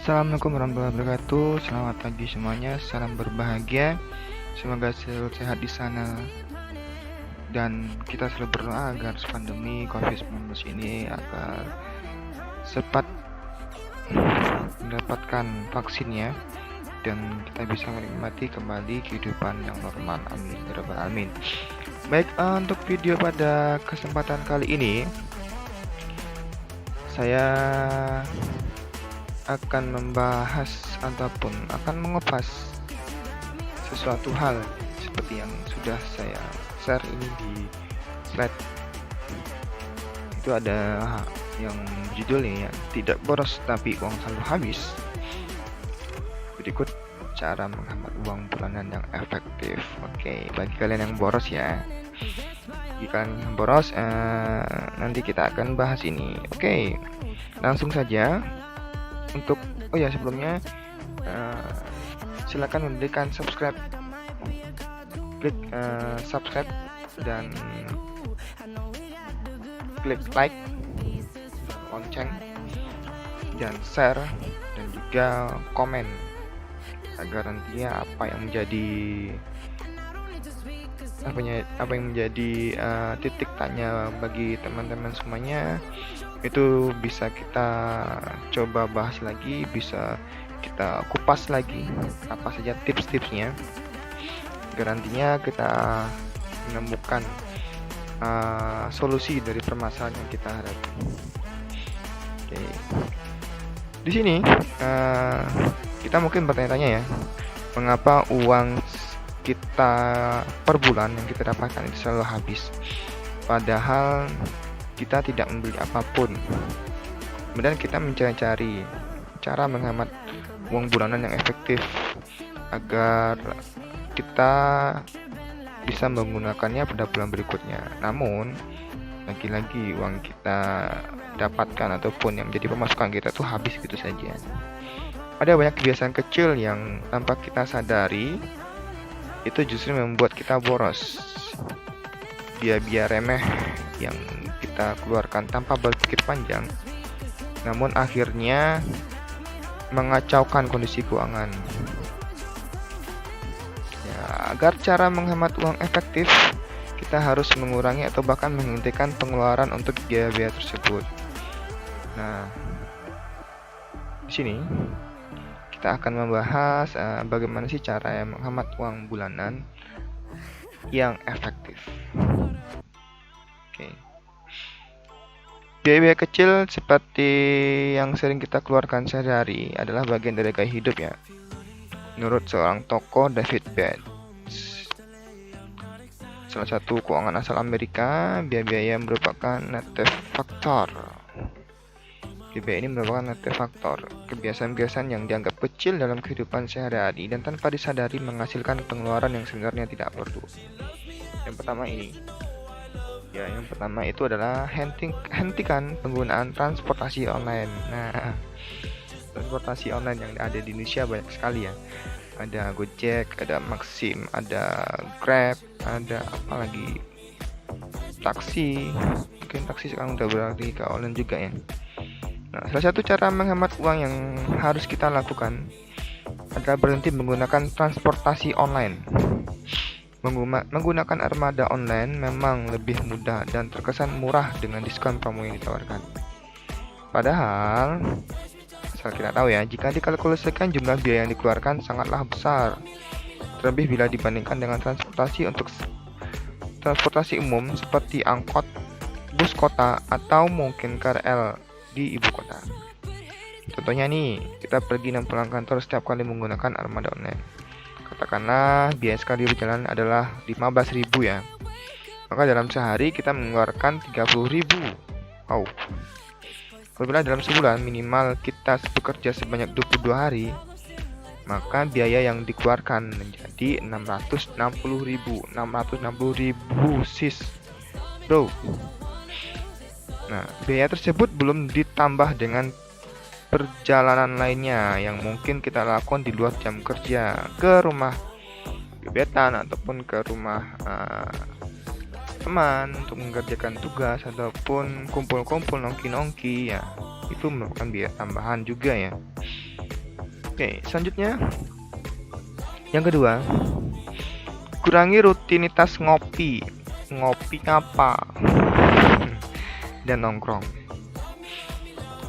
Assalamualaikum warahmatullahi wabarakatuh. Selamat pagi semuanya. Salam berbahagia. Semoga selalu sehat di sana. Dan kita selalu berdoa agar pandemi COVID-19 ini agar cepat mendapatkan vaksinnya dan kita bisa menikmati kembali kehidupan yang normal. Amin ya rabbal alamin. Baik, untuk video pada kesempatan kali ini saya akan membahas ataupun akan mengupas sesuatu hal seperti yang sudah saya share ini di slide. Itu ada yang judulnya tidak boros tapi uang selalu habis. Berikut cara menghemat uang bulanan yang efektif. Oke, bagi kalian yang boros ya. Bagi kalian yang boros, nanti kita akan bahas ini. Oke, langsung saja. Untuk sebelumnya silakan memberikan subscribe, klik subscribe dan klik like, lonceng dan share dan juga komen agar nantinya apa yang menjadi titik tanya bagi teman-teman semuanya itu bisa kita coba bahas lagi, bisa kita kupas lagi apa saja tips-tipsnya agar nantinya kita menemukan solusi dari permasalahan yang kita hadapi. Oke. Di sini kita mungkin bertanya-tanya ya, mengapa uang kita per bulan yang kita dapatkan itu selalu habis, padahal kita tidak membeli apapun. Kemudian kita mencari-cari cara menghemat uang bulanan yang efektif agar kita bisa menggunakannya pada bulan berikutnya. Namun lagi-lagi uang kita dapatkan ataupun yang menjadi pemasukan kita tuh habis gitu saja. Ada banyak kebiasaan kecil yang tanpa kita sadari itu justru membuat kita boros. Biaya-biaya remeh yang kita keluarkan tanpa berpikir panjang, namun akhirnya mengacaukan kondisi keuangan. Ya, agar cara menghemat uang efektif, kita harus mengurangi atau bahkan menghentikan pengeluaran untuk biaya-biaya tersebut. Nah, di sini kita akan membahas bagaimana sih cara menghemat uang bulanan yang efektif. Oke. Biaya-biaya kecil seperti yang sering kita keluarkan sehari-hari adalah bagian dari gaya hidup ya. Menurut seorang tokoh David Bates, salah satu keuangan asal Amerika, biaya-biaya merupakan native factor. Biaya ini merupakan native factor, kebiasaan-kebiasaan yang dianggap kecil dalam kehidupan sehari-hari dan tanpa disadari menghasilkan pengeluaran yang sebenarnya tidak perlu. Yang pertama itu adalah hentikan penggunaan transportasi online. Nah, transportasi online yang ada di Indonesia banyak sekali ya. Ada Gojek, ada Maxim, ada Grab, ada apa lagi? Taksi. Mungkin taksi sekarang udah beralih ke online juga ya. Nah, salah satu cara menghemat uang yang harus kita lakukan adalah berhenti menggunakan transportasi online. Menggunakan armada online memang lebih mudah dan terkesan murah dengan diskon promo yang ditawarkan. Padahal, asal kita tahu ya, jika dikalkulasikan jumlah biaya yang dikeluarkan sangatlah besar. Terlebih bila dibandingkan dengan transportasi umum seperti angkot, bus kota, atau mungkin KRL di ibu kota. Contohnya nih, kita pergi dan pulang kantor setiap kali menggunakan armada online. Katakanlah biaya sekali berjalan adalah 15.000 ya. Maka dalam sehari kita mengeluarkan 30.000. Wow. Apabila dalam sebulan minimal kita bekerja sebanyak 22 hari, maka biaya yang dikeluarkan menjadi 660.000 sis, bro. Nah, biaya tersebut belum ditambah dengan perjalanan lainnya yang mungkin kita lakukan di luar jam kerja, ke rumah gebetan ataupun ke rumah teman untuk mengerjakan tugas ataupun kumpul-kumpul nongki-nongki ya. Itu merupakan biaya tambahan juga ya. Oke, selanjutnya yang kedua, kurangi rutinitas ngopi. Ngopi apa? Dan nongkrong.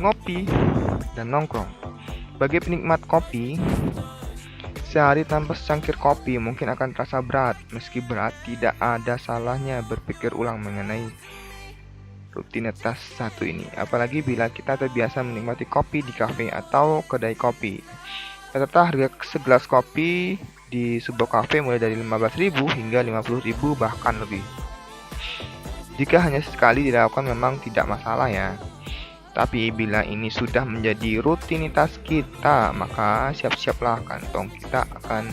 Ngopi dan nongkrong. Bagi penikmat kopi, sehari tanpa secangkir kopi mungkin akan terasa berat. Meski berat, tidak ada salahnya berpikir ulang mengenai rutinitas satu ini. Apalagi bila kita terbiasa menikmati kopi di kafe atau kedai kopi. Rata-rata harga segelas kopi di sebuah kafe mulai dari 15.000 hingga 50.000 bahkan lebih. Jika hanya sekali dilakukan memang tidak masalah ya. Tapi bila ini sudah menjadi rutinitas kita, maka siap-siaplah kantong kita akan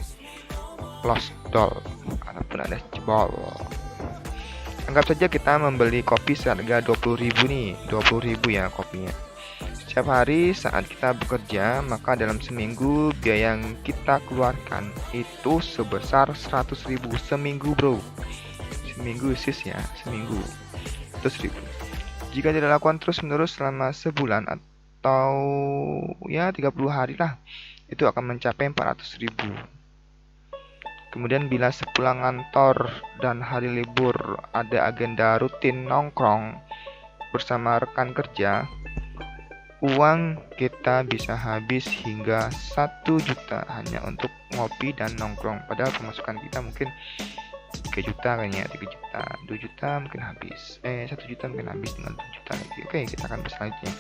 losdol ataupun ada jebol. Anggap saja kita membeli kopi seharga 20.000 nih, 20.000 ya kopinya. Setiap hari saat kita bekerja, maka dalam seminggu biaya yang kita keluarkan itu sebesar 100.000 seminggu, bro. Seminggu sis ya, seminggu 100.000. Jika dilakukan terus-menerus selama sebulan atau ya 30 hari lah, itu akan mencapai 400.000. Kemudian bila sepulang kantor dan hari libur ada agenda rutin nongkrong bersama rekan kerja, uang kita bisa habis hingga 1 juta hanya untuk ngopi dan nongkrong. Padahal pemasukan kita mungkin 3 juta kayaknya, 3 juta, 2 juta mungkin habis. 1 juta mungkin habis dengan 2 juta lagi. Oke, kita akan selanjutnya.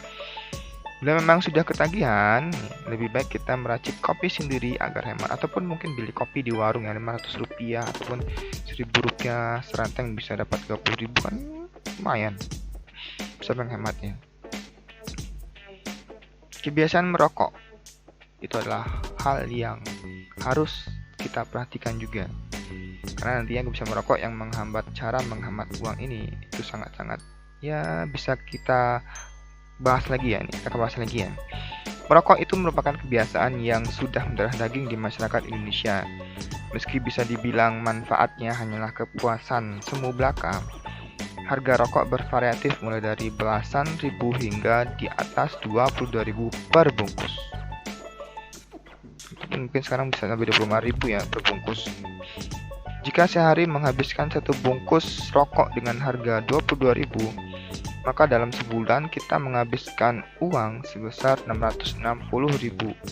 Bila memang sudah ketagihan, lebih baik kita meracik kopi sendiri agar hemat, ataupun mungkin beli kopi di warung yang 500 rupiah ataupun 1.000 rupiah seranteng bisa dapat 30.000 kan lumayan, bisa menghematnya. Kebiasaan merokok itu adalah hal yang harus kita perhatikan juga, karena nantinya bisa merokok yang menghambat cara menghemat uang ini itu sangat-sangat ya bisa kita bahas lagi ya, ini kita bahas lagi ya. Merokok itu merupakan kebiasaan yang sudah mendarah daging di masyarakat Indonesia. Meski bisa dibilang manfaatnya hanyalah kepuasan semu belaka, harga rokok bervariatif mulai dari belasan ribu hingga di atas 22.000 per bungkus. Mungkin sekarang bisa sampai 25.000 ya per bungkus. Jika sehari menghabiskan satu bungkus rokok dengan harga 22.000, maka dalam sebulan kita menghabiskan uang sebesar 660.000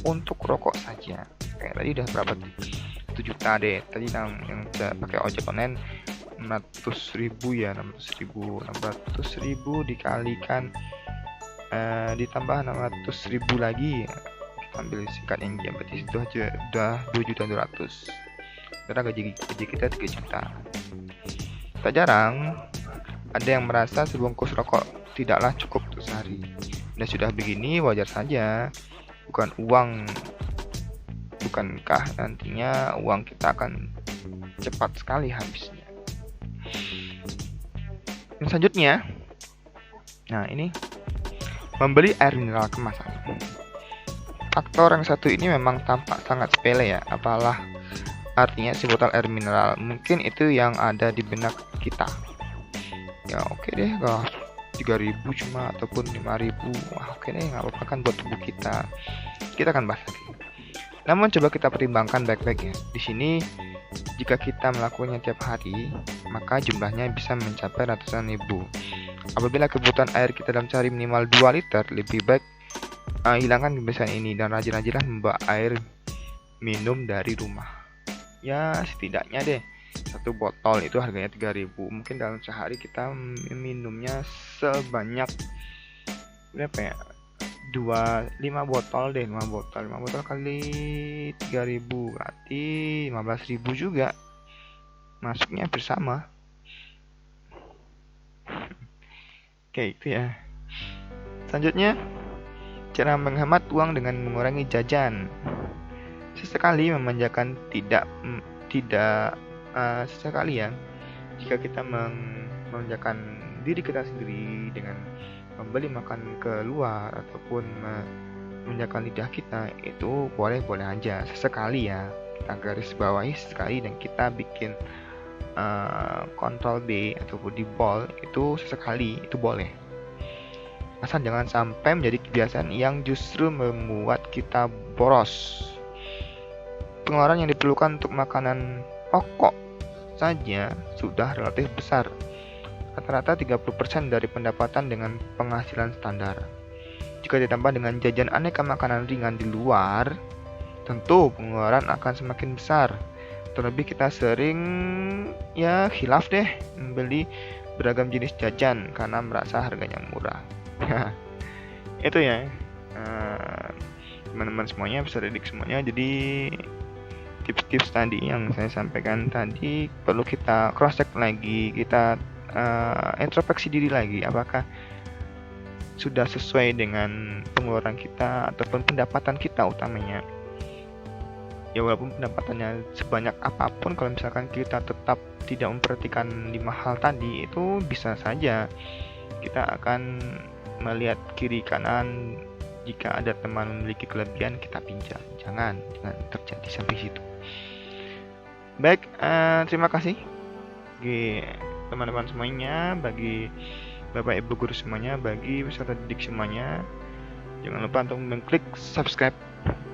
untuk rokok saja. Kayak tadi udah berapa? 1 juta deh. Tadi yang pakai ojek online 600.000 ya, 600.000 dikalikan ditambah 600.000 lagi. Kita ambil singkat yang dia berarti itu aja udah 2.200.000. Karena gaji kita 3 juta. Tak jarang ada yang merasa sebungkus rokok tidaklah cukup untuk sehari. Dan sudah begini wajar saja. Bukankah nantinya uang kita akan cepat sekali habisnya. Yang selanjutnya, nah ini membeli air mineral kemasan. Faktor yang satu ini memang tampak sangat sepele ya, apalah artinya si botol air mineral. Mungkin itu yang ada di benak kita. Ya oke deh, kalau 3.000 cuma ataupun 5.000, wah oke deh, nggak apa-apa kan buat tubuh kita. Kita akan bahas lagi. Namun coba kita pertimbangkan baik-baik ya. Di sini jika kita melakukannya tiap hari, maka jumlahnya bisa mencapai ratusan ribu. Apabila kebutuhan air kita dalam sehari minimal 2 liter, lebih baik hilangkan kebiasaan ini dan rajin-rajinlah membawa air minum dari rumah. Ya setidaknya deh, satu botol itu harganya 3.000. Mungkin dalam sehari kita minumnya sebanyak berapa ya? 5 botol deh, 5 botol kali 3.000 berarti 15.000 juga. Masuknya bersama. Oke, itu ya. Selanjutnya, cara menghemat uang dengan mengurangi jajan. Sesekali memanjakan sesekali ya. Jika kita memanjakan diri kita sendiri dengan membeli makan keluar ataupun memanjakan lidah kita, itu boleh-boleh aja sesekali ya. Kita garis bawahi sekali dan kita bikin Ctrl B ataupun di bold itu sesekali itu boleh. Asal jangan sampai menjadi kebiasaan yang justru membuat kita boros. Pengeluaran yang diperlukan untuk makanan pokok saja sudah relatif besar, rata-rata 30% dari pendapatan dengan penghasilan standar. Jika ditambah dengan jajan aneka makanan ringan di luar, tentu pengeluaran akan semakin besar. Terlebih kita sering khilaf deh membeli beragam jenis jajan karena merasa harganya murah. Itu ya, teman-teman semuanya, peserta didik semuanya. Jadi tips-tips tadi yang saya sampaikan tadi perlu kita cross check lagi, kita introspeksi diri lagi, apakah sudah sesuai dengan pengeluaran kita ataupun pendapatan kita utamanya. Ya walaupun pendapatannya sebanyak apapun, kalau misalkan kita tetap tidak memperhatikan 5 hal tadi, itu bisa saja kita akan melihat kiri kanan. Jika ada teman memiliki kelebihan, kita pinjam. Jangan terjadi sampai situ. Baik, terima kasih bagi teman-teman semuanya, bagi Bapak Ibu guru semuanya, bagi peserta didik semuanya. Jangan lupa untuk mengklik subscribe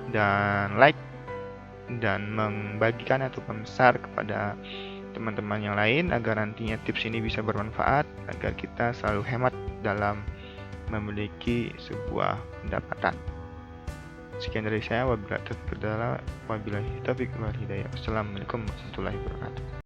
dan like dan membagikan atau membesar kepada teman-teman yang lain agar nantinya tips ini bisa bermanfaat, agar kita selalu hemat dalam memiliki sebuah pendapatan. Sekian dari saya. Wabillahi taufiq wal hidayah. Wassalamualaikum warahmatullahi wabarakatuh.